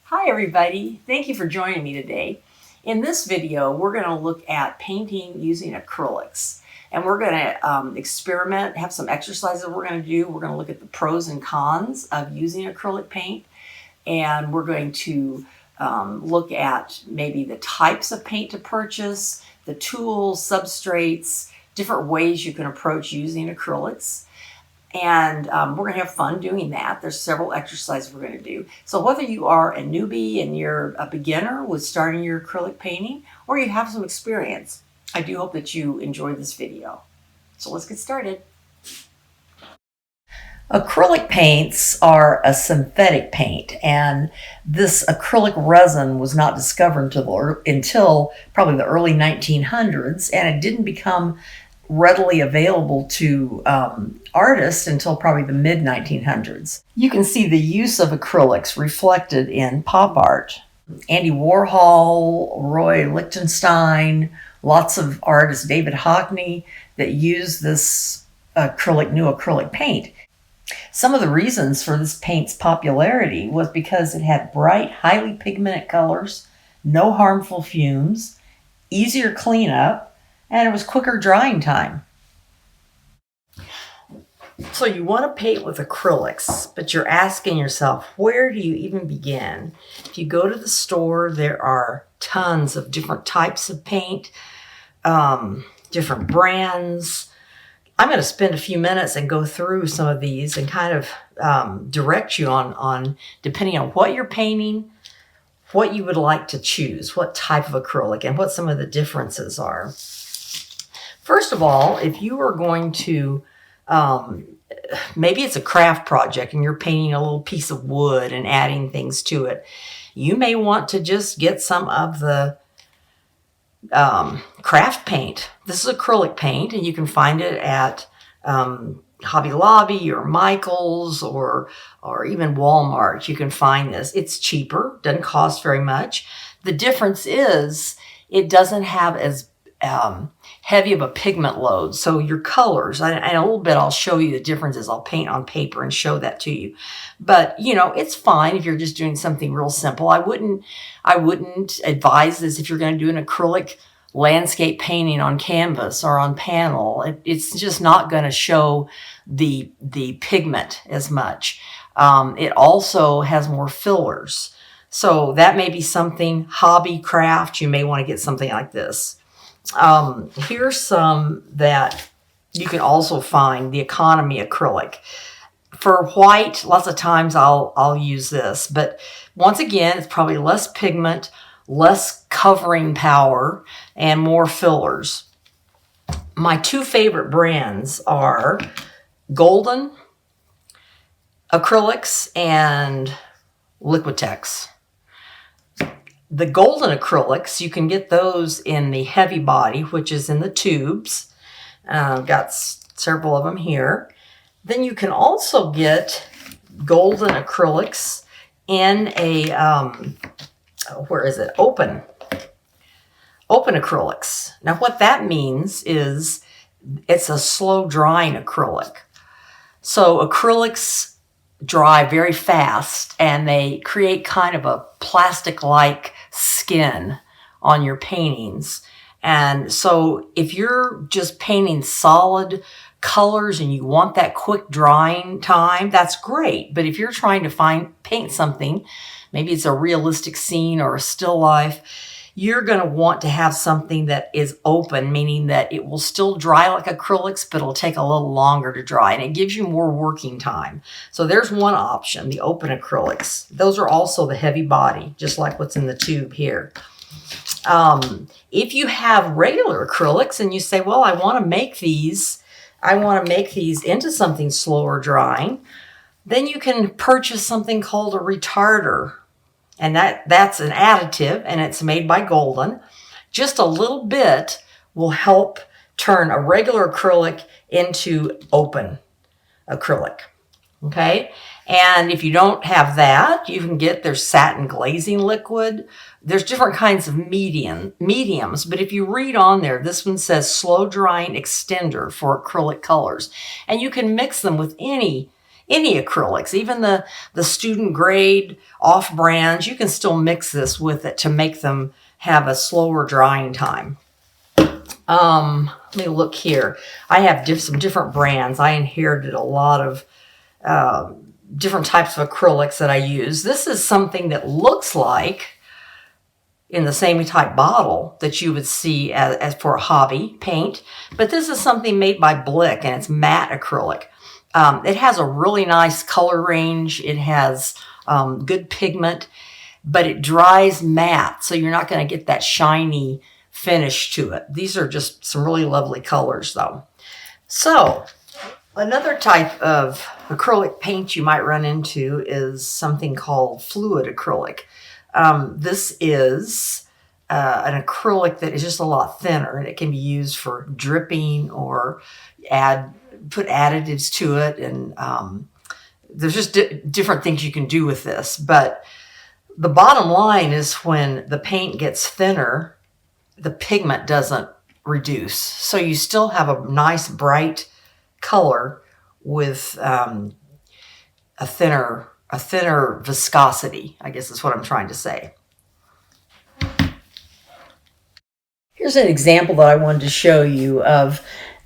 Hi everybody, thank you for joining me today. In this video, we're going to look at painting using acrylics. And we're going to experiment, have some exercises we're going to do. We're going to look at the pros and cons of using acrylic paint. And we're going to look at maybe the types of paint to purchase, the tools, substrates, different ways you can approach using acrylics. And we're going to have fun doing that. There's several exercises we're going to do. So whether you are a newbie and you're a beginner with starting your acrylic painting, or you have some experience, I do hope that you enjoyed this video. So let's get started. Acrylic paints are a synthetic paint, and this acrylic resin was not discovered until probably the early 1900s, and it didn't become readily available to artists until probably the mid-1900s. You can see the use of acrylics reflected in pop art. Andy Warhol, Roy Lichtenstein, lots of artists, David Hockney, that use this new acrylic paint. Some of the reasons for this paint's popularity was because it had bright, highly pigmented colors, no harmful fumes, easier cleanup, and it was quicker drying time. So you want to paint with acrylics, but you're asking yourself, where do you even begin? If you go to the store, there are tons of different types of paint, different brands. I'm going to spend a few minutes and go through some of these and kind of direct you on depending on what you're painting, what you would like to choose, what type of acrylic, and what some of the differences are. First of all, if you are going to, maybe it's a craft project and you're painting a little piece of wood and adding things to it, you may want to just get some of the craft paint. This is acrylic paint, and you can find it at Hobby Lobby or Michael's or even Walmart. You can find this. It's cheaper, doesn't cost very much. The difference is it doesn't have as heavy of a pigment load. So your colors, and a little bit I'll show you the differences. I'll paint on paper and show that to you. But you know, it's fine if you're just doing something real simple. I wouldn't advise this if you're going to do an acrylic landscape painting on canvas or on panel. It's just not going to show the pigment as much. It also has more fillers. So that may be something, hobby craft, you may want to get something like this. Here's some that you can also find, the economy acrylic. For white, lots of times I'll use this, but once again, it's probably less pigment, less covering power, and more fillers. My two favorite brands are Golden Acrylics and Liquitex. The Golden acrylics, you can get those in the heavy body, which is in the tubes. Got several of them here. Then you can also get Golden acrylics in a, open acrylics. Now what that means is it's a slow drying acrylic. So acrylics dry very fast, and they create kind of a plastic-like skin on your paintings. And so if you're just painting solid colors and you want that quick drying time, that's great. But if you're trying to paint something, maybe it's a realistic scene or a still life, you're going to want to have something that is open, meaning that it will still dry like acrylics, but it'll take a little longer to dry, and it gives you more working time. So there's one option, the open acrylics. Those are also the heavy body, just like what's in the tube here. If you have regular acrylics and you say, well, I want to make these into something slower drying, then you can purchase something called a retarder. And that's an additive, and it's made by Golden. Just a little bit will help turn a regular acrylic into open acrylic. Okay? And if you don't have that, you can get, there's satin glazing liquid. There's different kinds of mediums, but if you read on there, this one says slow drying extender for acrylic colors. And you can mix them with any any acrylics, even the student grade off brands, you can still mix this with it to make them have a slower drying time. Let me look here. I have some different brands. I inherited a lot of different types of acrylics that I use. This is something that looks like in the same type bottle that you would see as for a hobby paint, but this is something made by Blick, and it's matte acrylic. It has a really nice color range. It has good pigment, but it dries matte, so you're not going to get that shiny finish to it. These are just some really lovely colors though. So another type of acrylic paint you might run into is something called fluid acrylic. This is an acrylic that is just a lot thinner, and it can be used for dripping or put additives to it. And there's just different things you can do with this. But the bottom line is when the paint gets thinner, the pigment doesn't reduce. So you still have a nice bright color with a thinner viscosity, I guess is what I'm trying to say. Here's an example that I wanted to show you of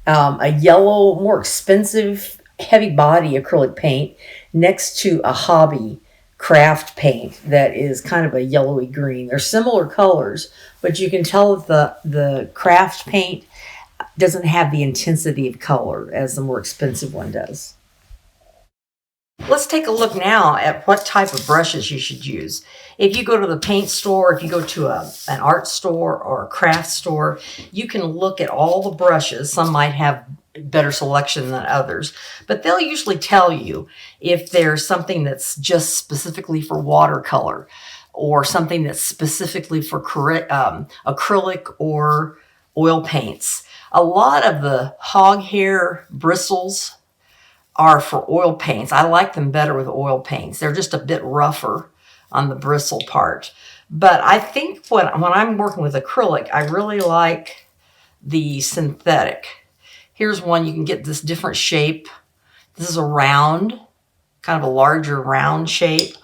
a yellow, more expensive, heavy body acrylic paint next to a hobby craft paint that is kind of a yellowy green. They're similar colors, but you can tell that the craft paint doesn't have the intensity of color as the more expensive one does. Let's take a look now at what type of brushes you should use. If you go to the paint store, if you go to an art store or a craft store, you can look at all the brushes. Some might have better selection than others, but they'll usually tell you if there's something that's just specifically for watercolor or something that's specifically for acrylic or oil paints. A lot of the hog hair bristles are for oil paints. I like them better with oil paints. They're just a bit rougher on the bristle part. But I think when I'm working with acrylic, I really like the synthetic. Here's one. You can get this different shape. This is a round, kind of a larger round shape.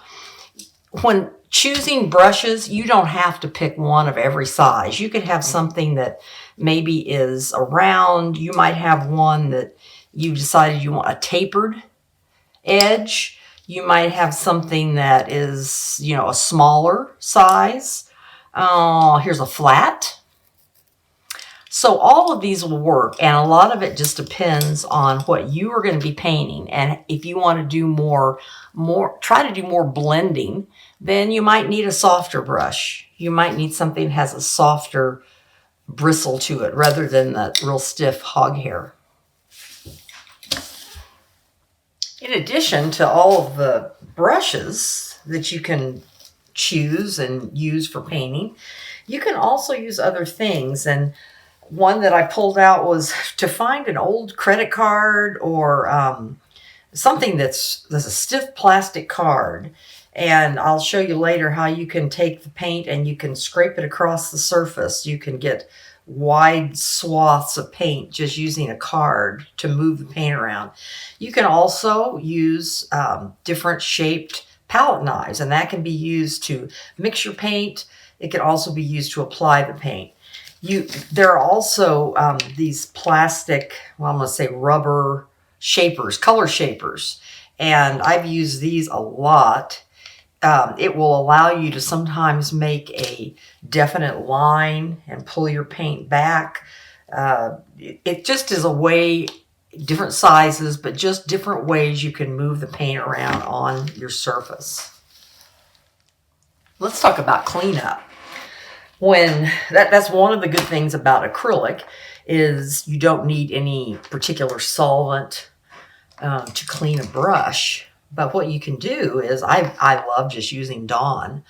When choosing brushes, you don't have to pick one of every size. You could have something that maybe is a round. You might have one that you decided you want a tapered edge. You might have something that is, a smaller size. Here's a flat. So all of these will work, and a lot of it just depends on what you are going to be painting. And if you want to do try to do more blending, then you might need a softer brush. You might need something that has a softer bristle to it rather than that real stiff hog hair. In addition to all of the brushes that you can choose and use for painting, you can also use other things. And one that I pulled out was to find an old credit card or something that's a stiff plastic card. And I'll show you later how you can take the paint and you can scrape it across the surface. You can get wide swaths of paint just using a card to move the paint around. You can also use different shaped palette knives, and that can be used to mix your paint. It can also be used to apply the paint. There are also these plastic, I'm going to say rubber shapers, color shapers, and I've used these a lot. It will allow you to sometimes make a definite line and pull your paint back. It just is a way, different sizes, but just different ways you can move the paint around on your surface. Let's talk about cleanup. That's one of the good things about acrylic is you don't need any particular solvent to clean a brush. But what you can do is, I love just using Dawn.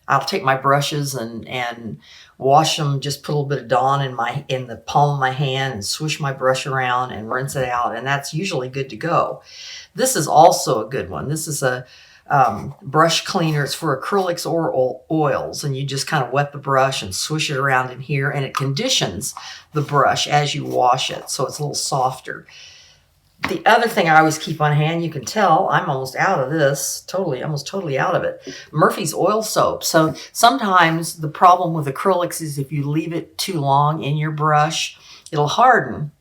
I'll take my brushes and wash them, just put a little bit of Dawn in the palm of my hand and swish my brush around and rinse it out, and that's usually good to go. This is also a good one. This is a brush cleaner. It's for acrylics or oils, and you just kind of wet the brush and swish it around in here, and it conditions the brush as you wash it, so it's a little softer. The other thing I always keep on hand, you can tell I'm almost out of this, almost totally out of it. Murphy's oil soap. So sometimes the problem with acrylics is if you leave it too long in your brush, it'll harden.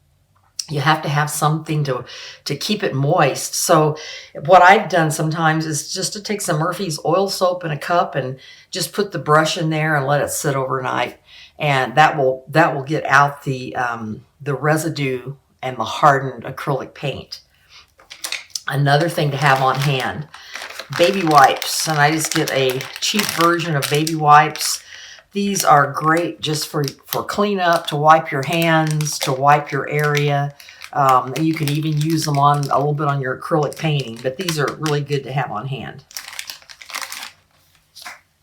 You have to have something to keep it moist. So what I've done sometimes is just to take some Murphy's oil soap in a cup and just put the brush in there and let it sit overnight. And that will get out the residue and the hardened acrylic paint. Another thing to have on hand, baby wipes. And I just get a cheap version of baby wipes. These are great just for cleanup, to wipe your hands, to wipe your area. And you can even use them on a little bit on your acrylic painting, but these are really good to have on hand.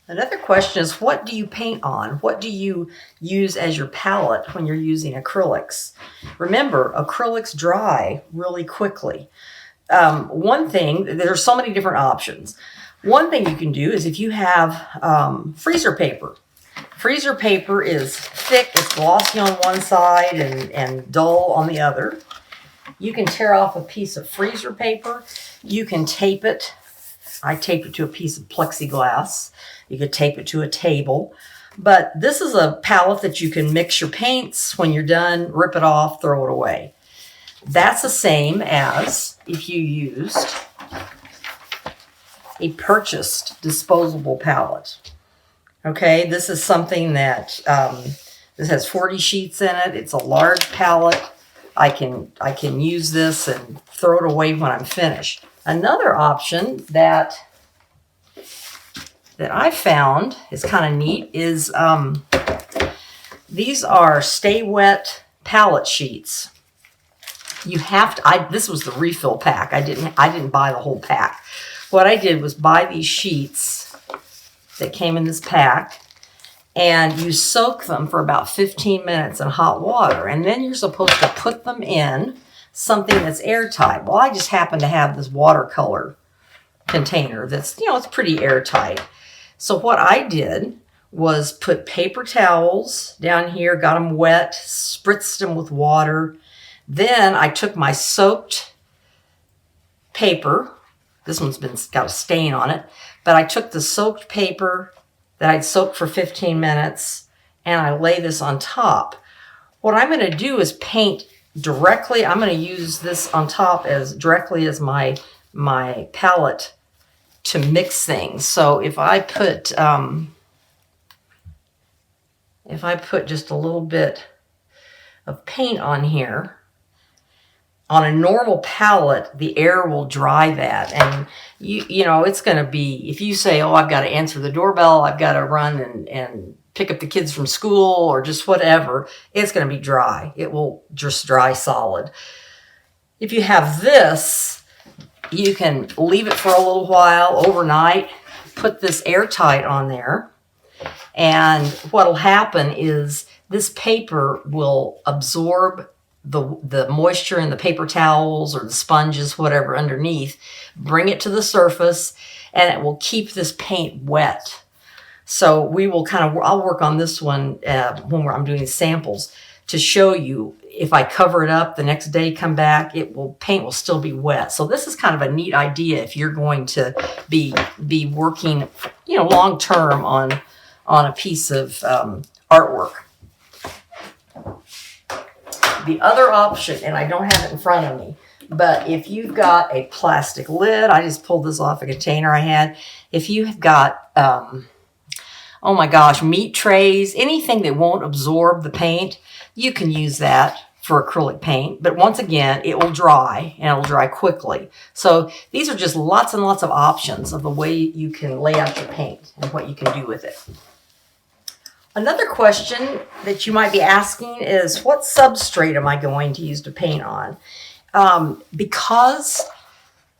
Another question is, what do you paint on? What do you use as your palette when you're using acrylics? Remember, acrylics dry really quickly. One thing, there's so many different options. One thing you can do is if you have freezer paper. Freezer paper is thick, it's glossy on one side and dull on the other. You can tear off a piece of freezer paper. You can tape it. I taped it to a piece of plexiglass. You could tape it to a table. But this is a palette that you can mix your paints. When you're done, rip it off, throw it away. That's the same as if you used a purchased disposable palette. Okay, this is something that this has 40 sheets in it. It's a large palette. I can use this and throw it away when I'm finished. Another option that I found is kind of neat is these are Stay Wet palette sheets. You have to. This was the refill pack. I didn't buy the whole pack. What I did was buy these sheets that came in this pack, and you soak them for about 15 minutes in hot water, and then you're supposed to put them in something that's airtight. Well, I just happen to have this watercolor container that's, it's pretty airtight. So what I did was put paper towels down here, got them wet, spritzed them with water. Then I took my soaked paper. This one's got a stain on it. But I took the soaked paper that I'd soaked for 15 minutes and I lay this on top. What I'm going to do is paint directly. I'm going to use this on top as directly as my palette to mix things. So if I put just a little bit of paint on here, on a normal palette, the air will dry that. And it's going to be, if you say, oh, I've got to answer the doorbell, I've got to run and pick up the kids from school or just whatever, it's going to be dry. It will just dry solid. If you have this, you can leave it for a little while overnight, put this airtight on there, and what'll happen is this paper will absorb the moisture in the paper towels or the sponges, whatever underneath, bring it to the surface, and it will keep this paint wet. So we will I'll work on this one when I'm doing samples to show you. If I cover it up the next day, come back, paint will still be wet. So this is kind of a neat idea if you're going to be working, long term on a piece of artwork. The other option, and I don't have it in front of me, but if you've got a plastic lid, I just pulled this off a container I had. If you have got, meat trays, anything that won't absorb the paint, you can use that for acrylic paint. But once again, it will dry, and it will dry quickly. So these are just lots and lots of options of the way you can lay out your paint and what you can do with it. Another question that you might be asking is, what substrate am I going to use to paint on? Because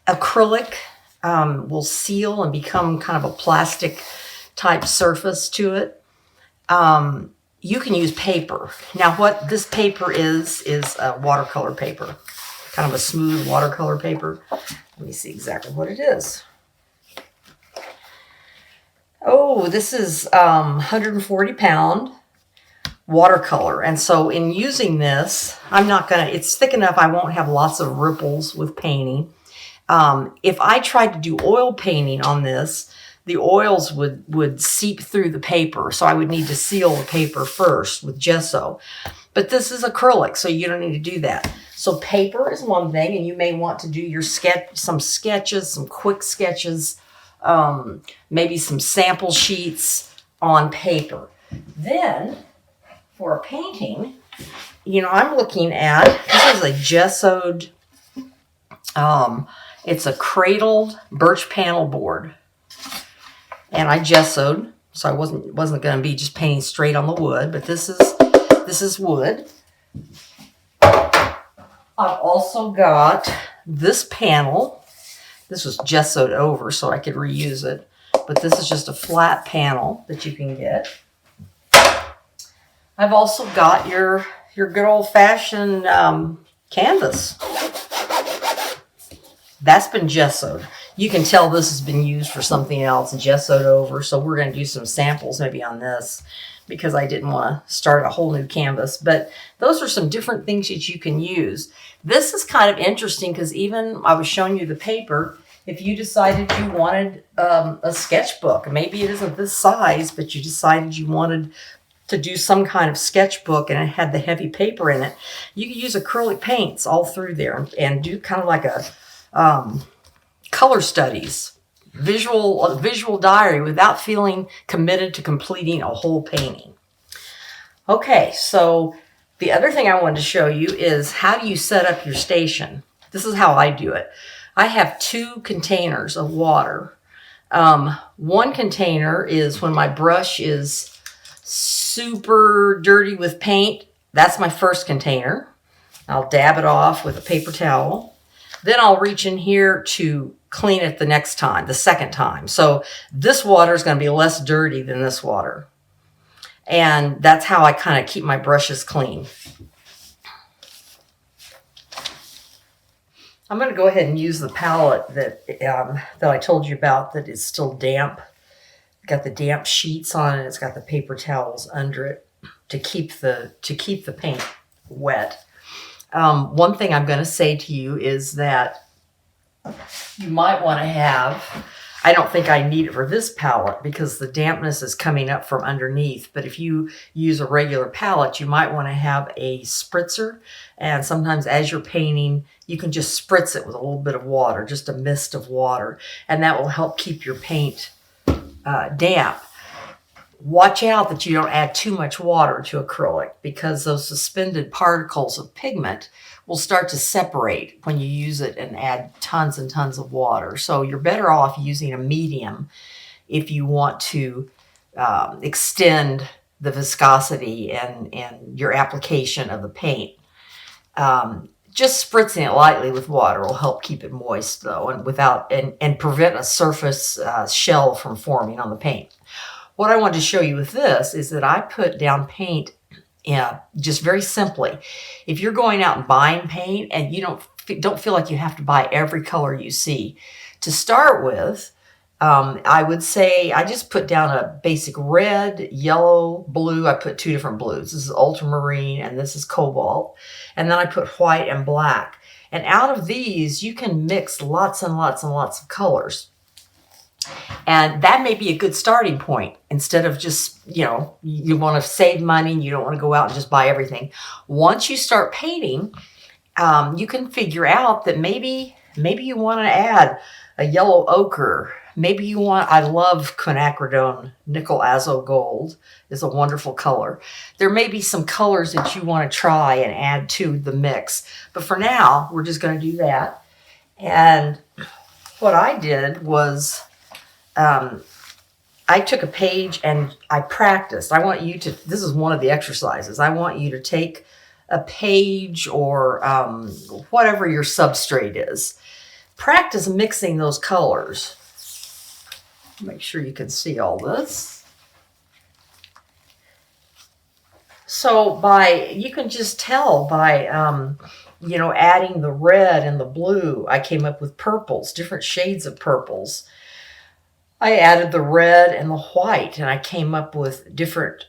acrylic will seal and become kind of a plastic type surface to it, you can use paper. Now what this paper is watercolor paper, kind of a smooth watercolor paper. Let me see exactly what it is. Oh, this is 140 pound watercolor. And so in using this, it's thick enough I won't have lots of ripples with painting. If I tried to do oil painting on this, the oils would seep through the paper. So I would need to seal the paper first with gesso. But this is acrylic, so you don't need to do that. So paper is one thing, and you may want to do your some sketches, some quick sketches, maybe some sample sheets on paper. Then, for a painting, I'm looking at, this is a gessoed, it's a cradled birch panel board. And I gessoed, so I wasn't going to be just painting straight on the wood, but this is wood. I've also got this panel. This was gessoed over so I could reuse it, but this is just a flat panel that you can get. I've also got your good old-fashioned canvas. That's been gessoed. You can tell this has been used for something else and gessoed over, so we're going to do some samples maybe on this because I didn't want to start a whole new canvas. But those are some different things that you can use. This is kind of interesting because even I was showing you the paper. If you decided you wanted a sketchbook, maybe it isn't this size, but you decided you wanted to do some kind of sketchbook and it had the heavy paper in it, you could use acrylic paints all through there and do kind of like a color studies, visual diary without feeling committed to completing a whole painting. Okay, so the other thing I wanted to show you is how do you set up your station. This is how I do it. I have 2 containers of water. One container is when my brush is super dirty with paint. That's my first container. I'll dab it off with a paper towel. Then I'll reach in here to clean it the second time. So this water is going to be less dirty than this water. And that's how I kind of keep my brushes clean. I'm going to go ahead and use the palette that I told you about that is still damp. Got the damp sheets on it. It's got the paper towels under it to keep the paint wet. One thing I'm going to say to you is that you might want to have, I don't think I need it for this palette because the dampness is coming up from underneath, but if you use a regular palette, you might want to have a spritzer, and sometimes as you're painting, you can just spritz it with a little bit of water, just a mist of water, and that will help keep your paint damp. Watch out that you don't add too much water to acrylic because those suspended particles of pigment will start to separate when you use it and add tons and tons of water. So you're better off using a medium if you want to extend the viscosity and your application of the paint. Just spritzing it lightly with water will help keep it moist though, and prevent a surface shell from forming on the paint. What I wanted to show you with this is that I put down paint just very simply. If you're going out and buying paint and you don't feel like you have to buy every color you see, to start with, I would say I just put down a basic red, yellow, blue. I put 2 different blues. This is ultramarine and this is cobalt. And then I put white and black. And out of these, you can mix lots and lots and lots of colors. And that may be a good starting point instead of just, you want to save money and you don't want to go out and just buy everything. Once you start painting, you can figure out that maybe you want to add a yellow ochre. Maybe you want, I love quinacridone, nickel azo gold is a wonderful color. There may be some colors that you want to try and add to the mix. But for now, we're just going to do that. And what I did was I took a page and I practiced. This is one of the exercises. I want you to take a page or whatever your substrate is. Practice mixing those colors. Make sure you can see all this. So you can just tell by, adding the red and the blue, I came up with purples, different shades of purples. I added the red and the white, and I came up with different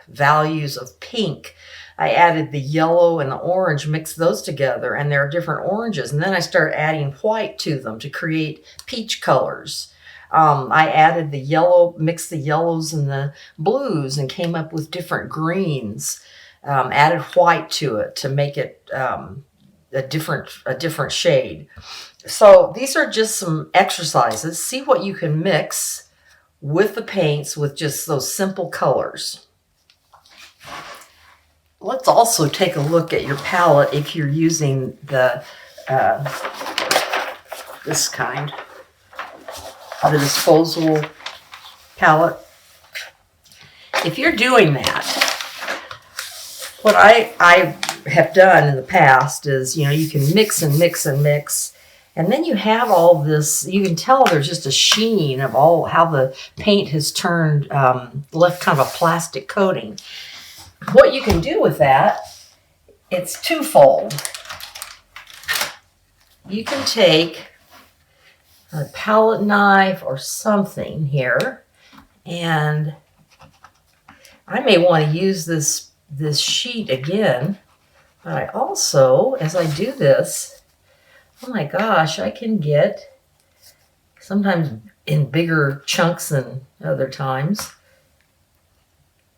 values of pink. I added the yellow and the orange, mixed those together, and there are different oranges. And then I started adding white to them to create peach colors. I added the yellow, mixed the yellows and the blues, and came up with different greens. Added white to it to make it a different shade. So these are just some exercises. See what you can mix with the paints with just those simple colors. Let's also take a look at your palette if you're using the this kind, the disposable palette. If you're doing that, what I have done in the past is, you can mix and mix and mix, and then you have all this, you can tell there's just a sheen of all how the paint has turned, left kind of a plastic coating. What you can do with that, it's twofold. You can take a palette knife or something here, and I may want to use this sheet again, but I also, as I do this, oh my gosh, I can get, sometimes in bigger chunks than other times,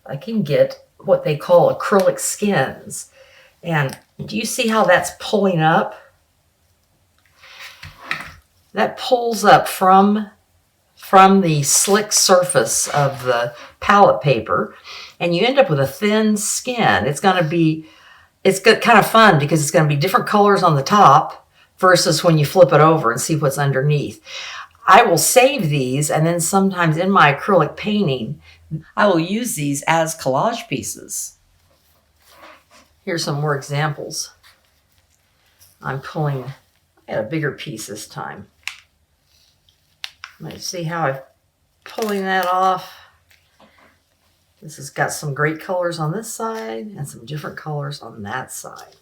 I can get what they call acrylic skins. And do you see how that's pulling up? That pulls up from the slick surface of the palette paper, and you end up with a thin skin. It's kind of fun because it's going to be different colors on the top versus when you flip it over and see what's underneath. I will save these, and then sometimes in my acrylic painting, I will use these as collage pieces. Here's some more examples. I had a bigger piece this time. Let's see how I'm pulling that off. This has got some great colors on this side and some different colors on that side.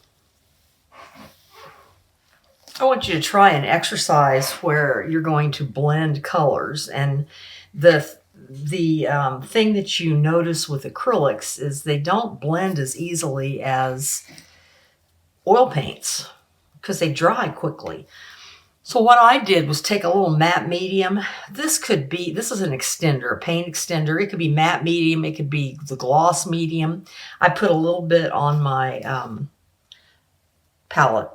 I want you to try an exercise where you're going to blend colors, and the thing that you notice with acrylics is they don't blend as easily as oil paints because they dry quickly. So what I did was take a little matte medium. This is an extender, a paint extender. It could be matte medium, it could be the gloss medium. I put a little bit on my palette.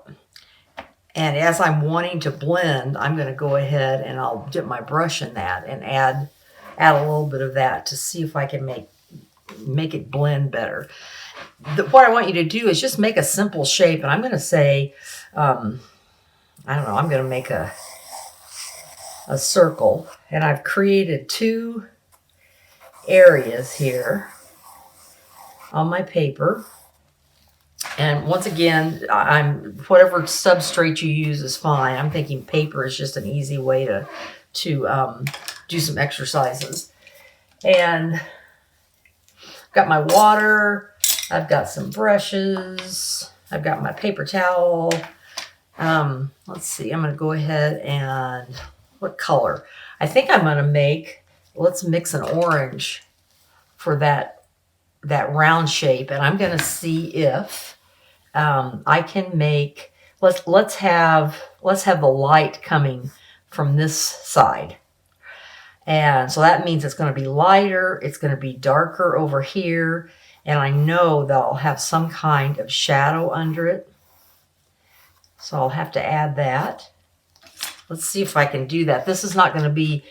And as I'm wanting to blend, I'm going to go ahead and I'll dip my brush in that and add a little bit of that to see if I can make it blend better. What I want you to do is just make a simple shape, and I'm going to say, I don't know, I'm going to make a circle, and I've created two areas here on my paper. And once again, whatever substrate you use is fine. I'm thinking paper is just an easy way to do some exercises. And I've got my water, I've got some brushes, I've got my paper towel. Let's see, I'm going to go ahead and, what color? I think I'm going to let's mix an orange for that round shape, and I'm going to see if I can make, let's have the light coming from this side. And so that means it's going to be lighter, it's going to be darker over here, and I know that I'll have some kind of shadow under it. So I'll have to add that. Let's see if I can do that. This is not going to be,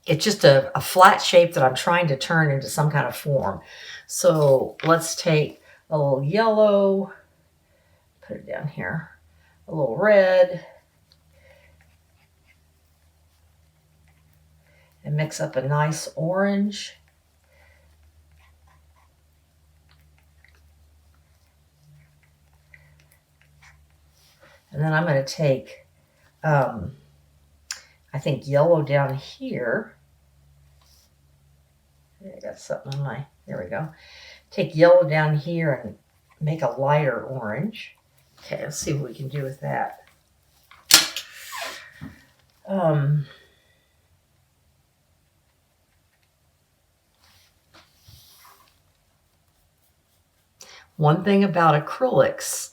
it's just a flat shape that I'm trying to turn into some kind of form. So let's take a little yellow, put it down here, a little red, and mix up a nice orange. And then I'm going to take, I think, yellow down here. I got something on there we go. Take yellow down here and make a lighter orange. Okay, let's see what we can do with that. One thing about acrylics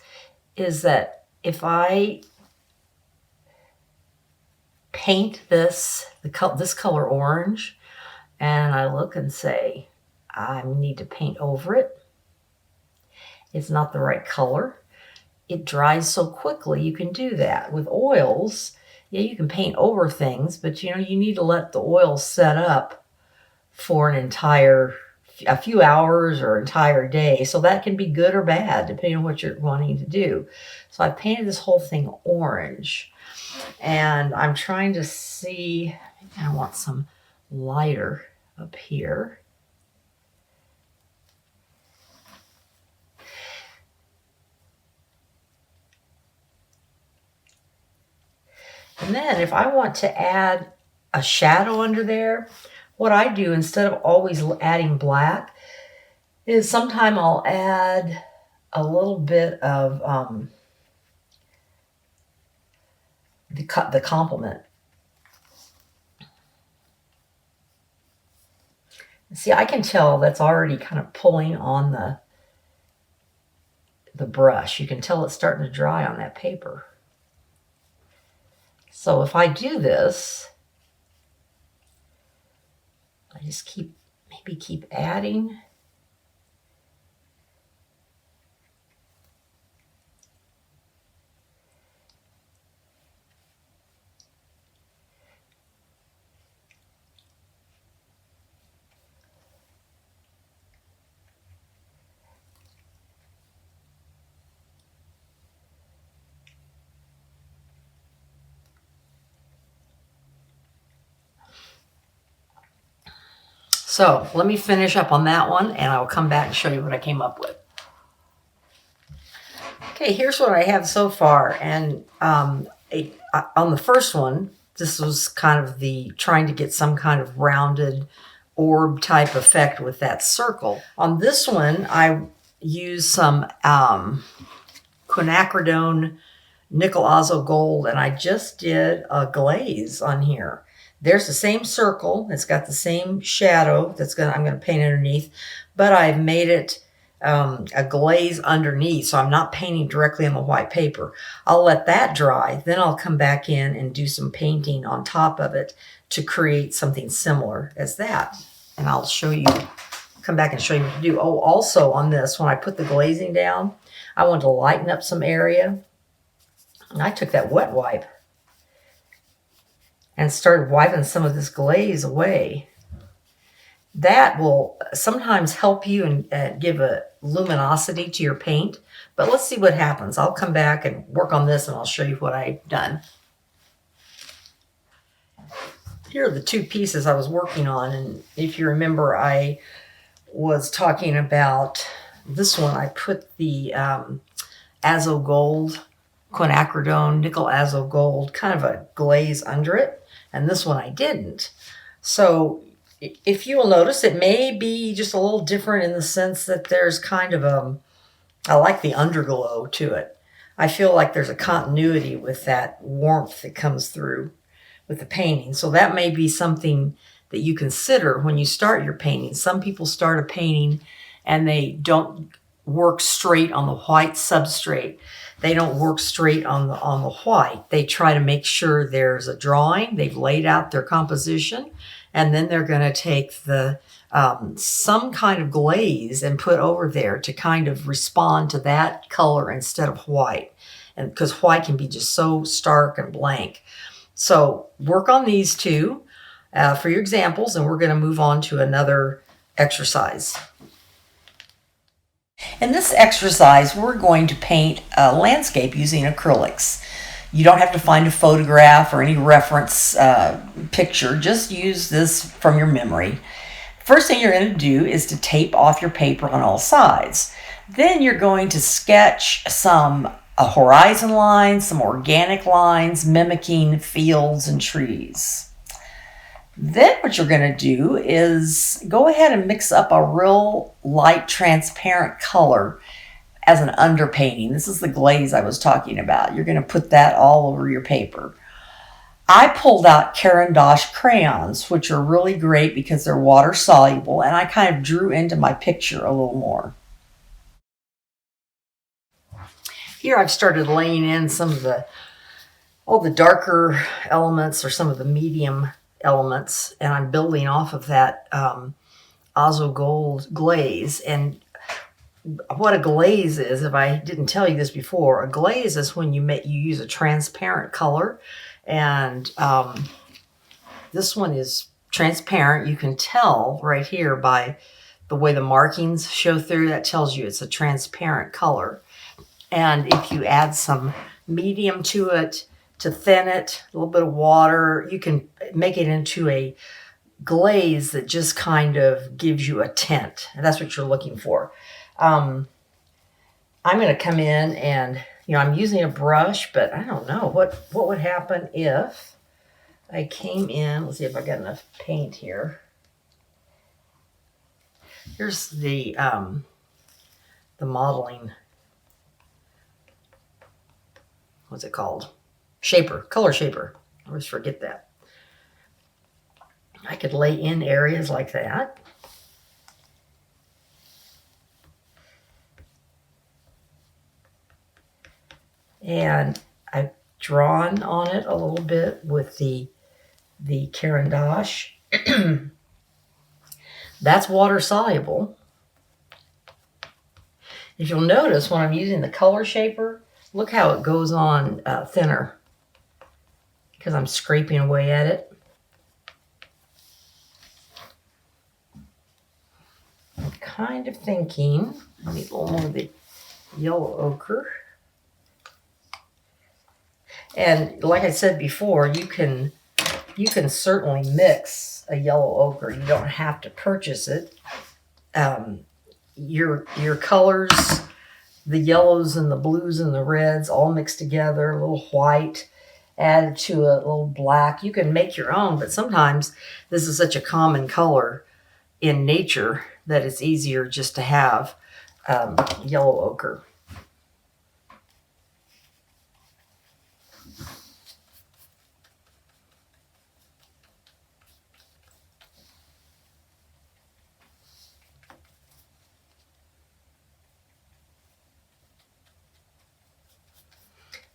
is that if I paint this color orange, and I look and say, I need to paint over it, it's not the right color. It dries so quickly, you can do that. With oils, yeah, you can paint over things, but you need to let the oil set up for a few hours or entire day. So that can be good or bad, depending on what you're wanting to do. So I painted this whole thing orange, and I'm trying to see, I want some lighter up here. And then if I want to add a shadow under there, what I do instead of always adding black is sometime I'll add a little bit of the complement. See, I can tell that's already kind of pulling on the brush. You can tell it's starting to dry on that paper. So if I do this, I just maybe keep adding. So let me finish up on that one, and I'll come back and show you what I came up with. Okay, here's what I have so far. And on the first one, this was kind of trying to get some kind of rounded orb type effect with that circle. On this one, I used some quinacridone nickel azo gold, and I just did a glaze on here. There's the same circle. It's got the same shadow I'm going to paint underneath, but I've made it a glaze underneath, so I'm not painting directly on the white paper. I'll let that dry, then I'll come back in and do some painting on top of it to create something similar as that. And I'll come back and show you what to do. Oh, also on this, when I put the glazing down, I wanted to lighten up some area. And I took that wet wipe and started wiping some of this glaze away. That will sometimes help you and give a luminosity to your paint. But let's see what happens. I'll come back and work on this, and I'll show you what I've done. Here are the two pieces I was working on. And if you remember, I was talking about this one. I put the azo gold, quinacridone, nickel azo gold, kind of a glaze under it. And this one I didn't. So if you will notice, it may be just a little different in the sense that there's kind of I like the underglow to it. I feel like there's a continuity with that warmth that comes through with the painting. So that may be something that you consider when you start your painting. Some people start a painting and they don't work straight on the white substrate. They don't work straight on the white. They try to make sure there's a drawing. They've laid out their composition, and then they're going to take some kind of glaze and put over there to kind of respond to that color instead of white. And because white can be just so stark and blank. So work on these two for your examples, and we're going to move on to another exercise. In this exercise, we're going to paint a landscape using acrylics. You don't have to find a photograph or any reference picture. Just use this from your memory. First thing you're going to do is to tape off your paper on all sides. Then you're going to sketch a horizon line, some organic lines mimicking fields and trees. Then what you're going to do is go ahead and mix up a real light transparent color as an underpainting. This is the glaze I was talking about. You're going to put that all over your paper. I pulled out Caran d'Ache crayons, which are really great because they're water soluble, and I kind of drew into my picture a little more. Here I've started laying in some of all the darker elements or some of the medium elements, and I'm building off of that Azo Gold glaze. And what a glaze is, if I didn't tell you this before, a glaze is when you use a transparent color, and this one is transparent. You can tell right here by the way the markings show through. That tells you it's a transparent color. And if you add some medium to it to thin it, a little bit of water, you can make it into a glaze that just kind of gives you a tint. And that's what you're looking for. I'm going to come in and, I'm using a brush, but I don't know what would happen if I came in. Let's see if I got enough paint here. Here's the modeling. What's it called? Shaper, color shaper. I always forget that. I could lay in areas like that. And I've drawn on it a little bit with the Caran d'Ache. That's water soluble. If you'll notice when I'm using the color shaper, look how it goes on thinner because I'm scraping away at it. I'm kind of thinking I need a little more of the yellow ochre. And like I said before, you can certainly mix a yellow ochre. You don't have to purchase it. Your colors, the yellows and the blues and the reds all mixed together, a little white added to a little black. You can make your own, but sometimes this is such a common color in nature that it's easier just to have yellow ochre.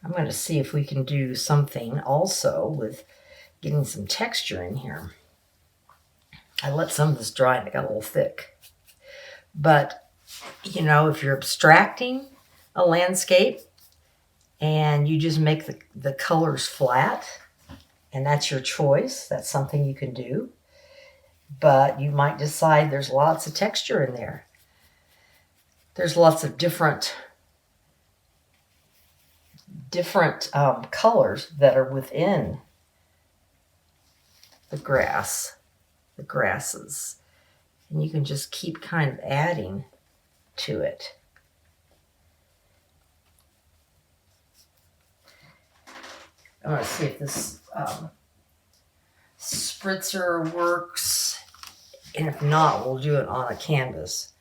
I'm going to see if we can do something also with getting some texture in here. I let some of this dry and it got a little thick. But, if you're abstracting a landscape and you just make the colors flat, and that's your choice, that's something you can do. But you might decide there's lots of texture in there. There's lots of different colors that are within the grasses, and you can just keep kind of adding to it. I'm going to see if this spritzer works, and if not, we'll do it on a canvas.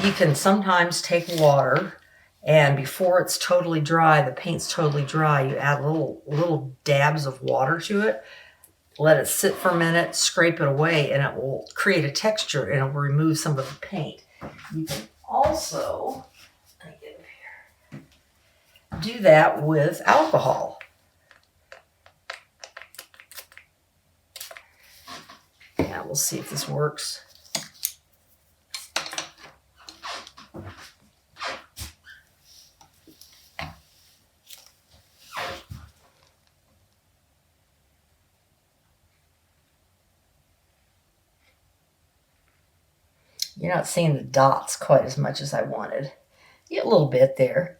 You can sometimes take water, and before it's totally dry, the paint's totally dry, you add little dabs of water to it, let it sit for a minute, scrape it away, and it will create a texture and it will remove some of the paint. You can also do that with alcohol. Yeah, we'll see if this works. You're not seeing the dots quite as much as I wanted. Yeah, a little bit there.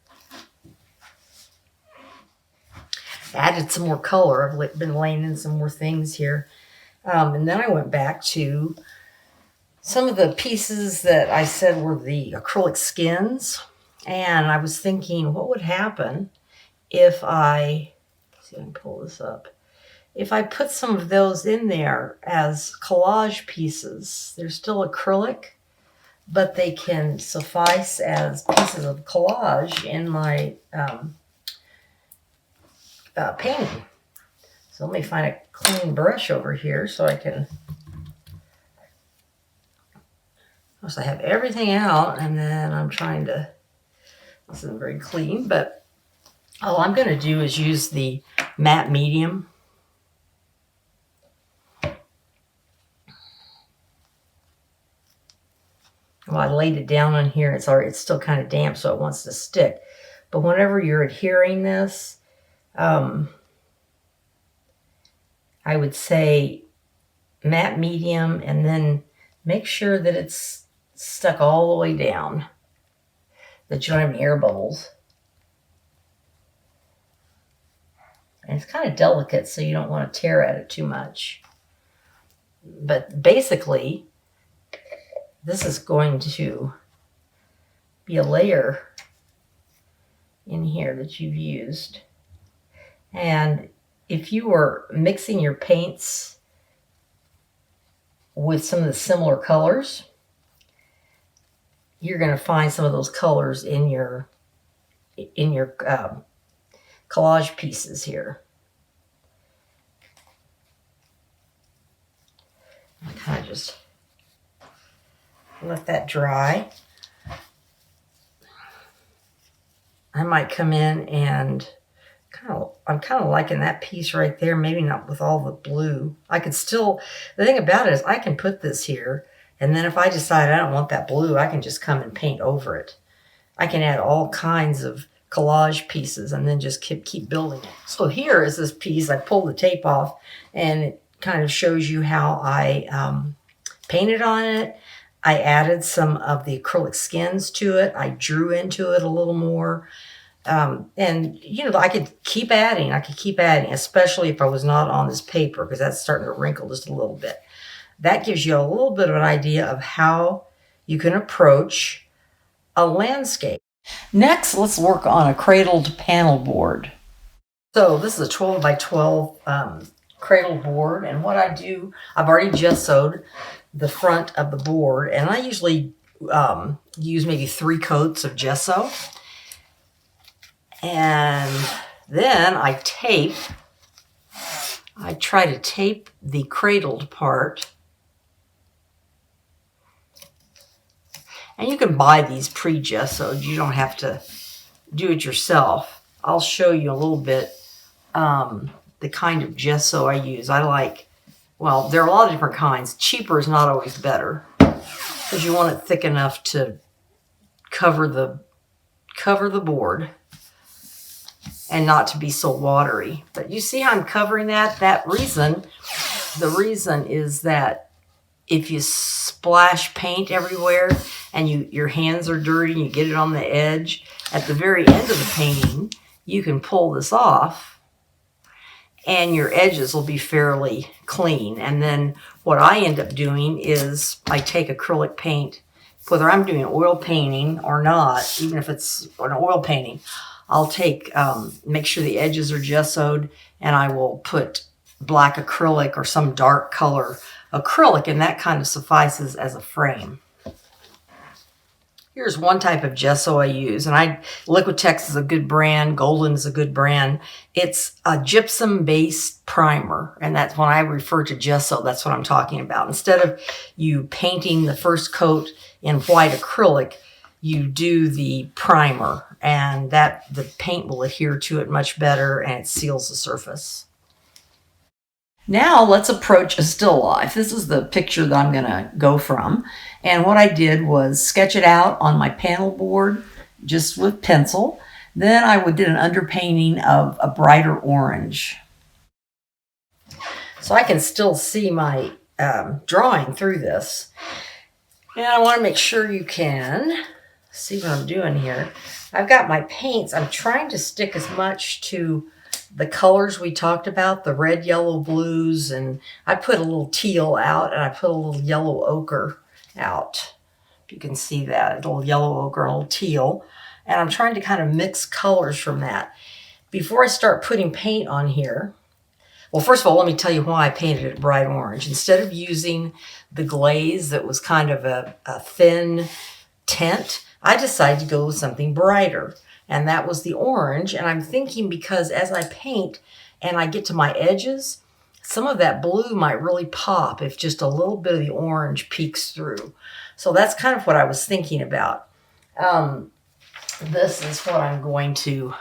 Added some more color. I've been laying in some more things here. And then I went back to some of the pieces that I said were the acrylic skins. And I was thinking, what would happen if let's see if I can pull this up. If I put some of those in there as collage pieces, they're still acrylic, but they can suffice as pieces of collage in my painting. So let me find a clean brush over here so I can So I have everything out, and then I'm trying to, this isn't very clean, but all I'm going to do is use the matte medium. Well, I laid it down on here. It's still kind of damp, so it wants to stick. But whenever you're adhering this, I would say matte medium, and then make sure that it's stuck all the way down, that you don't have any air bubbles. And it's kind of delicate, so you don't want to tear at it too much. But basically, this is going to be a layer in here that you've used. And if you were mixing your paints with some of the similar colors, you're going to find some of those colors in your collage pieces here. I kind of just let that dry. I might come in and I'm kind of liking that piece right there, maybe not with all the blue. I could still, the thing about it is I can put this here, and then if I decide I don't want that blue, I can just come and paint over it. I can add all kinds of collage pieces and then just keep building it. So here is this piece. I pulled the tape off, and it kind of shows you how I painted on it. I added some of the acrylic skins to it. I drew into it a little more. And, you know, I could keep adding, especially if I was not on this paper, because that's starting to wrinkle just a little bit. That gives you a little bit of an idea of how you can approach a landscape. Next, let's work on a cradled panel board. So this is a 12 by 12 cradle board, and what I do, I've already gessoed the front of the board, and I usually use maybe 3 coats of gesso. And then I try to tape the cradled part. And you can buy these pre-gessoed. You don't have to do it yourself. I'll show you a little bit the kind of gesso I use. Well, there are a lot of different kinds. Cheaper is not always better, because you want it thick enough to cover the board and not to be so watery. But you see how I'm covering that? The reason is that if you splash paint everywhere and your hands are dirty and you get it on the edge, at the very end of the painting, you can pull this off and your edges will be fairly clean. And then what I end up doing is I take acrylic paint, whether I'm doing oil painting or not, even if it's an oil painting, I'll make sure the edges are gessoed, and I will put black acrylic or some dark color acrylic, and that kind of suffices as a frame. Here's one type of gesso I use, and Liquitex is a good brand, Golden is a good brand. It's a gypsum-based primer, and that's when I refer to gesso, that's what I'm talking about. Instead of you painting the first coat in white acrylic, you do the primer, and the paint will adhere to it much better, and it seals the surface. Now let's approach a still life. This is the picture that I'm going to go from. And what I did was sketch it out on my panel board just with pencil. Then I did an underpainting of a brighter orange. So I can still see my drawing through this. And I want to make sure you can see what I'm doing here. I've got my paints. I'm trying to stick as much to the colors we talked about, the red, yellow, blues, and I put a little teal out, and I put a little yellow ochre out. If you can see that, a little yellow ochre, a little teal. And I'm trying to kind of mix colors from that. Before I start putting paint on here, well, first of all, let me tell you why I painted it bright orange. Instead of using the glaze that was kind of a thin tint, I decided to go with something brighter. And that was the orange. And I'm thinking, because as I paint and I get to my edges, some of that blue might really pop if just a little bit of the orange peeks through. So that's kind of what I was thinking about. This is what I'm going to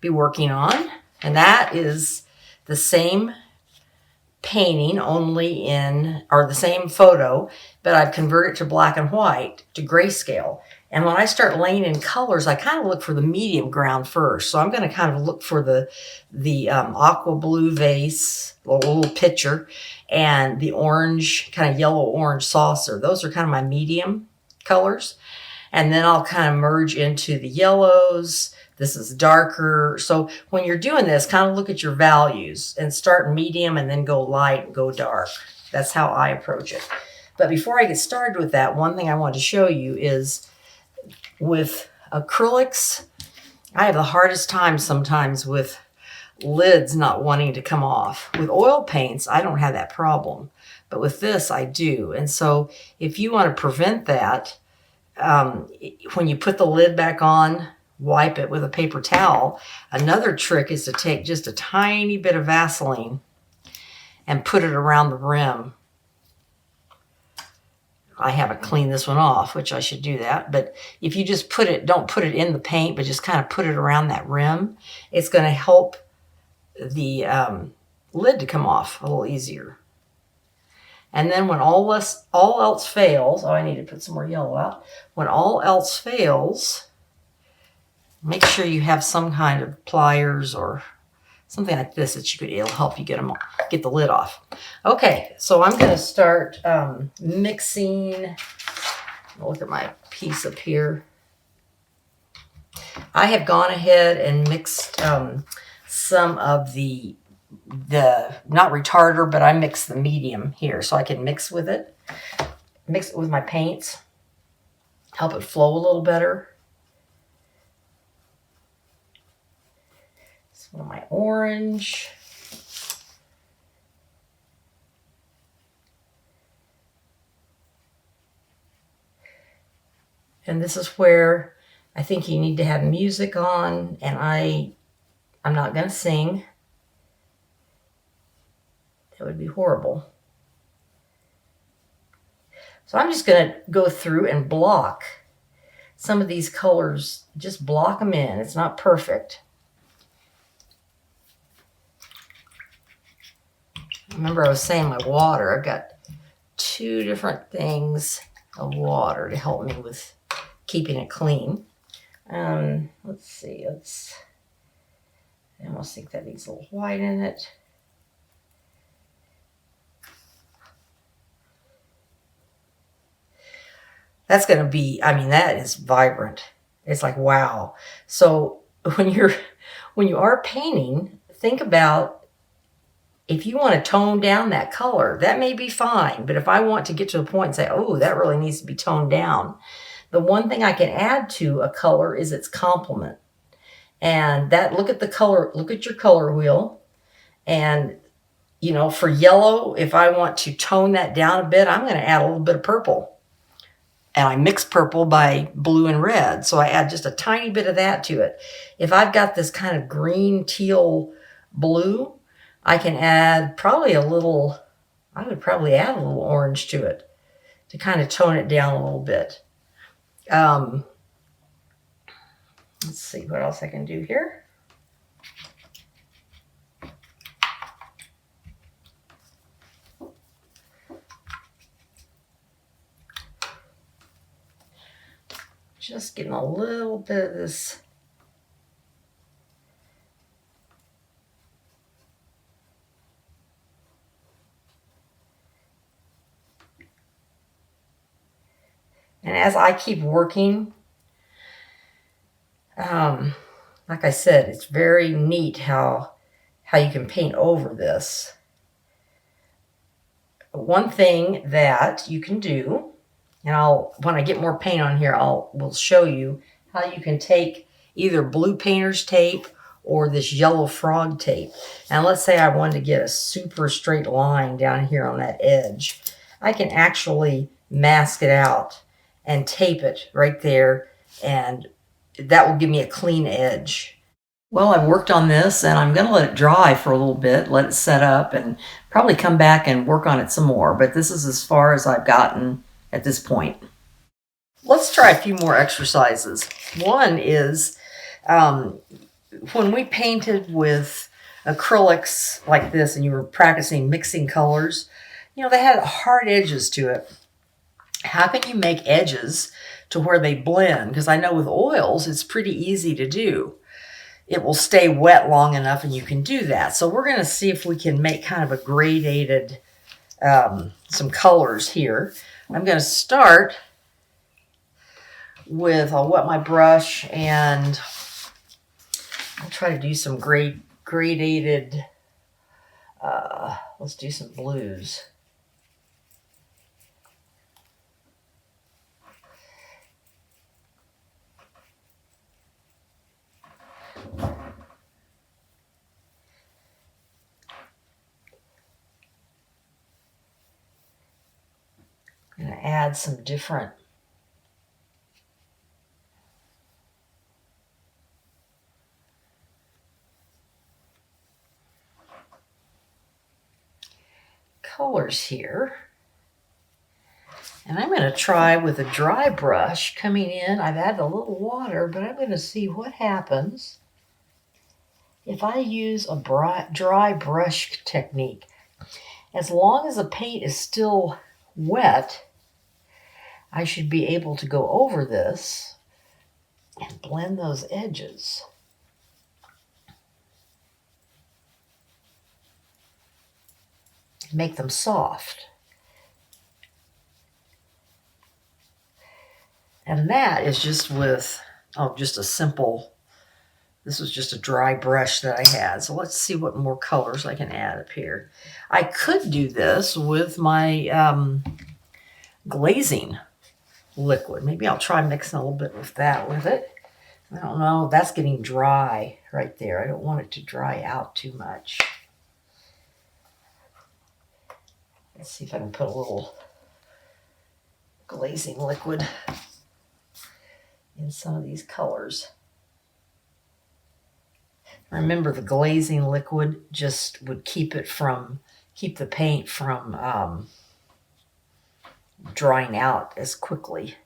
be working on. And that is the same painting, only in, or the same photo, but I've converted to black and white, to grayscale. And when I start laying in colors, I kind of look for the medium ground first. So I'm going to kind of look for the aqua blue vase, a little pitcher, and the orange, kind of yellow-orange saucer. Those are kind of my medium colors. And then I'll kind of merge into the yellows. This is darker. So when you're doing this, kind of look at your values and start medium and then go light and go dark. That's how I approach it. But before I get started with that, one thing I want to show you is with acrylics, I have the hardest time sometimes with lids not wanting to come off. With oil paints, I don't have that problem. But with this, I do. And so if you want to prevent that, when you put the lid back on, wipe it with a paper towel. Another trick is to take just a tiny bit of Vaseline and put it around the rim. I haven't cleaned this one off, which I should do that. But if you just put it, don't put it in the paint, but just kind of put it around that rim, it's going to help the lid to come off a little easier. And then when all else fails, oh, I need to put some more yellow out. When all else fails, make sure you have some kind of pliers or something like this that you could, it'll help you get the lid off. Okay, so I'm going to start mixing. Look at my piece up here. I have gone ahead and mixed some of the not retarder, but I mixed the medium here so I can mix with it. Mix it with my paints. Help it flow a little better. Some of my orange. And this is where I think you need to have music on, and I'm not going to sing. That would be horrible. So I'm just going to go through and block some of these colors. Just block them in. It's not perfect. Remember I was saying my water. I've got 2 different things of water to help me with keeping it clean. Let's see. I almost think that needs a little white in it. That's going to be, I mean, that is vibrant. It's like, wow. So when you are painting, think about if you want to tone down that color, that may be fine. But if I want to get to a point and say, oh, that really needs to be toned down, the one thing I can add to a color is its complement. And that, look at the color, look at your color wheel. And, you know, for yellow, if I want to tone that down a bit, I'm going to add a little bit of purple. And I mix purple by blue and red. So I add just a tiny bit of that to it. If I've got this kind of green, teal, blue, I can add probably I would probably add a little orange to it to kind of tone it down a little bit. Let's see what else I can do here. Just getting a little bit of this. And as I keep working, like I said, it's very neat how you can paint over this. One thing that you can do, and when I get more paint on here, we'll show you how you can take either blue painter's tape or this yellow frog tape. And let's say I wanted to get a super straight line down here on that edge. I can actually mask it out and tape it right there, and that will give me a clean edge. Well, I've worked on this, and I'm going to let it dry for a little bit, let it set up, and probably come back and work on it some more. But this is as far as I've gotten at this point. Let's try a few more exercises. One is when we painted with acrylics like this and you were practicing mixing colors, you know, they had hard edges to it. How can you make edges to where they blend? Because I know with oils, it's pretty easy to do. It will stay wet long enough and you can do that. So we're going to see if we can make kind of a gradated, some colors here. I'm going to start with, I'll wet my brush and I'll try to do some gradated, let's do some blues. I'm going to add some different colors here. And I'm going to try with a dry brush coming in. I've added a little water, but I'm going to see what happens if I use a dry brush technique. As long as the paint is still wet, I should be able to go over this and blend those edges. Make them soft. And that is just with, just a simple, this was just a dry brush that I had. So let's see what more colors I can add up here. I could do this with my glazing liquid. Maybe I'll try mixing a little bit with that with it. I don't know, that's getting dry right there. I don't want it to dry out too much. Let's see if I can put a little glazing liquid in some of these colors. Remember, the glazing liquid just would keep the paint from drying out as quickly.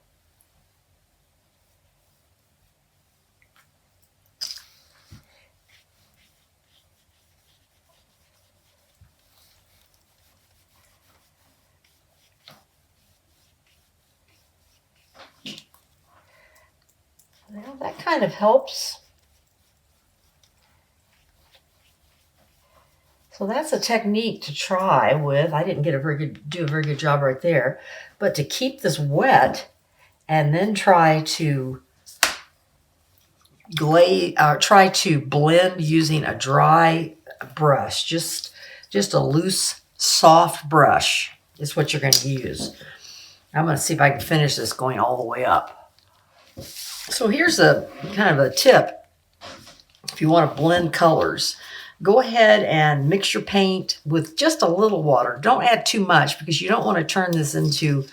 Well, that kind of helps. So that's a technique to try with. I didn't do a very good job right there, but to keep this wet and then try to try to blend using a dry brush, just a loose, soft brush is what you're going to use. I'm going to see if I can finish this going all the way up. So here's a kind of a tip. If you want to blend colors, go ahead and mix your paint with just a little water. Don't add too much because you don't want to turn this into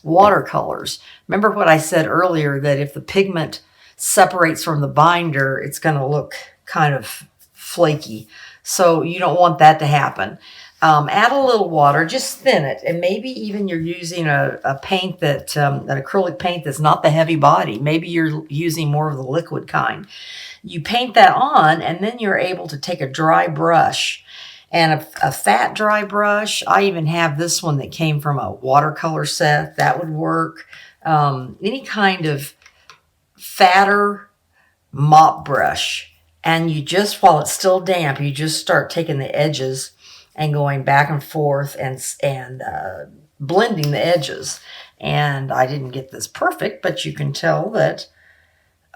watercolors. Remember what I said earlier, that if the pigment separates from the binder, it's going to look kind of flaky. So you don't want that to happen. Add a little water, just thin it, and maybe even you're using a paint that, an acrylic paint that's not the heavy body. Maybe you're using more of the liquid kind. You paint that on, and then you're able to take a dry brush, and a fat dry brush. I even have this one that came from a watercolor set. That would work. Any kind of fatter mop brush, and you just, while it's still damp, you just start taking the edges and going back and forth and blending the edges. And I didn't get this perfect, but you can tell that,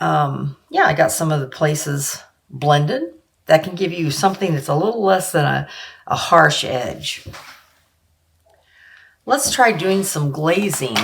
yeah, I got some of the places blended. That can give you something that's a little less than a harsh edge. Let's try doing some glazing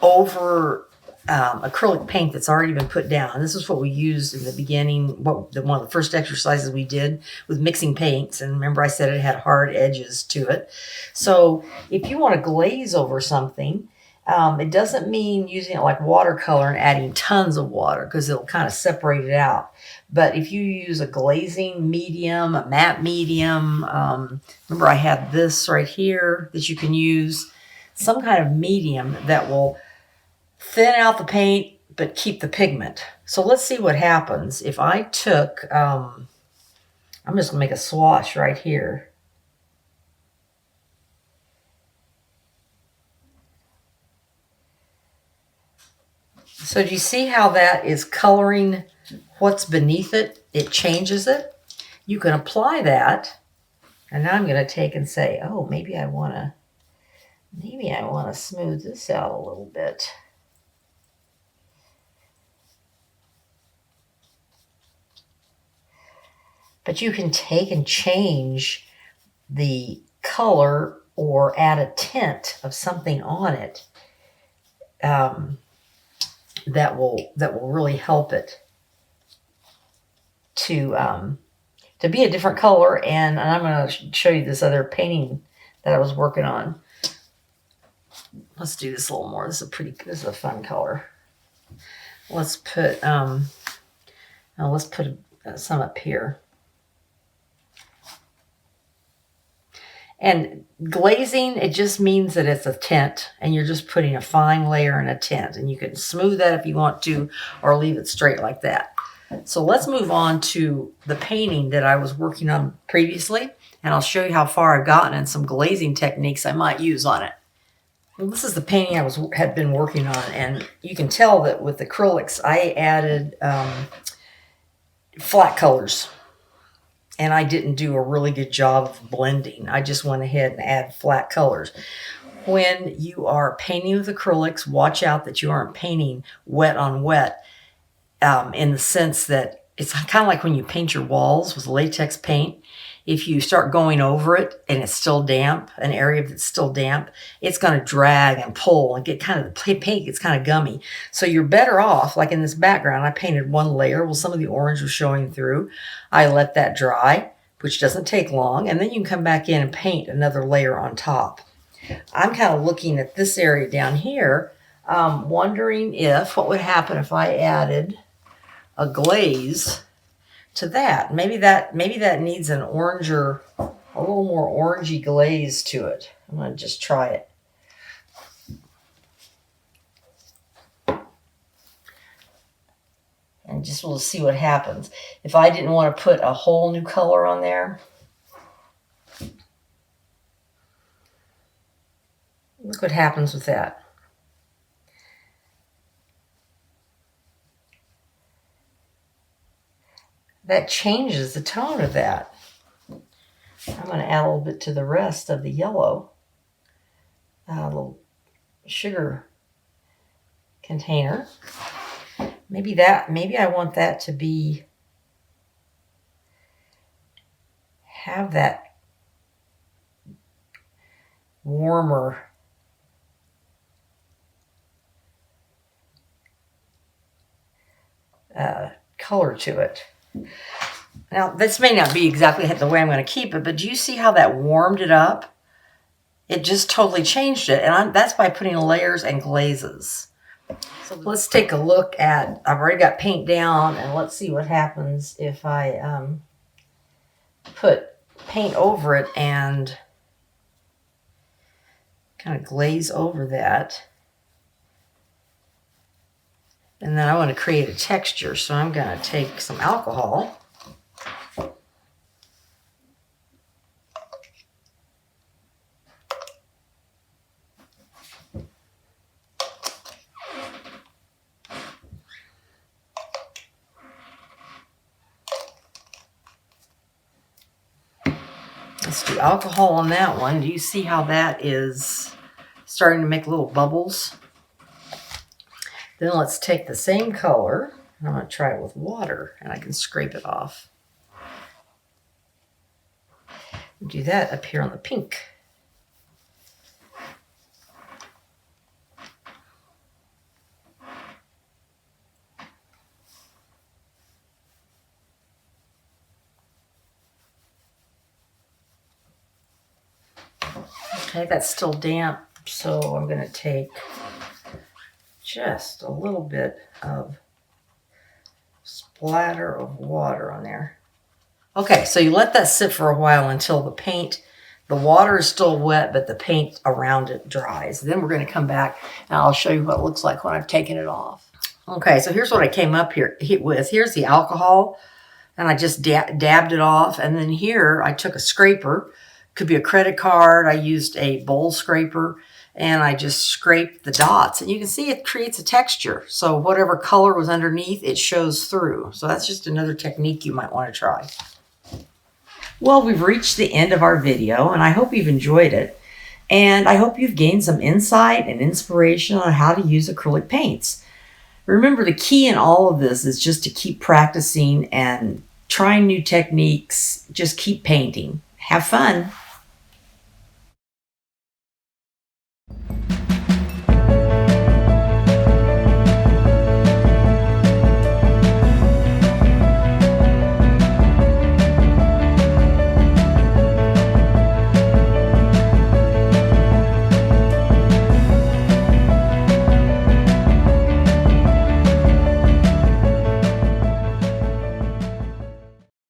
over acrylic paint that's already been put down. This is what we used in the beginning, one of the first exercises we did with mixing paints. And remember I said it had hard edges to it. So if you want to glaze over something, it doesn't mean using it like watercolor and adding tons of water, because it'll kind of separate it out. But if you use a glazing medium, a matte medium, remember I had this right here that you can use. some kind of medium that will thin out the paint but keep the pigment. So let's see what happens if I took, I'm just going to make a swatch right here. So do you see how that is coloring what's beneath it? It changes it. You can apply that. And now I'm going to take and say, oh, maybe I want to smooth this out a little bit. But you can take and change the color or add a tint of something on it that will really help it to be a different color. And I'm going to show you this other painting that I was working on. Let's do this a little more. This is a fun color. Let's put some up here. And glazing, it just means that it's a tint, and you're just putting a fine layer and a tint. And you can smooth that if you want to, or leave it straight like that. So let's move on to the painting that I was working on previously, and I'll show you how far I've gotten and some glazing techniques I might use on it. Well, this is the painting I had been working on, and you can tell that with acrylics, I added flat colors. And I didn't do a really good job of blending. I just went ahead and add flat colors. When you are painting with acrylics, watch out that you aren't painting wet on wet, in the sense that it's kind of like when you paint your walls with latex paint. If you start going over it and it's still damp, an area that's still damp, it's going to drag and pull and get the paint gets kind of gummy. So you're better off, like in this background, I painted one layer. Well, some of the orange was showing through. I let that dry, which doesn't take long. And then you can come back in and paint another layer on top. I'm kind of looking at this area down here, wondering what would happen if I added a glaze to that. Maybe that needs a little more orangey glaze to it. I'm going to just try it. And just we'll see what happens. If I didn't want to put a whole new color on there, look what happens with that. That changes the tone of that. I'm going to add a little bit to the rest of the yellow. A little sugar container. Maybe I want that to have that warmer color to it. Now, this may not be exactly the way I'm going to keep it, but do you see how that warmed it up? It just totally changed it, and that's by putting layers and glazes. So let's take a look at, I've already got paint down, and let's see what happens if I put paint over it and kind of glaze over that. And then I want to create a texture, so I'm going to take some alcohol. Let's do alcohol on that one. Do you see how that is starting to make little bubbles? Then let's take the same color, and I'm going to try it with water, and I can scrape it off. Do that up here on the pink. Okay, that's still damp, so I'm going to take just a little bit of splatter of water on there. Okay, so you let that sit for a while until the paint The water is still wet, but the paint around it dries. Then we're going to come back and I'll show you what it looks like when I've taken it off. Okay, so here's what I came up here with. Here's the alcohol, and I just dabbed it off. And then here I took a scraper. Could be a credit card. I used a bowl scraper, and I just scraped the dots. And you can see it creates a texture. So whatever color was underneath, it shows through. So that's just another technique you might want to try. Well, we've reached the end of our video, and I hope you've enjoyed it. And I hope you've gained some insight and inspiration on how to use acrylic paints. Remember, the key in all of this is just to keep practicing and trying new techniques. Just keep painting. Have fun.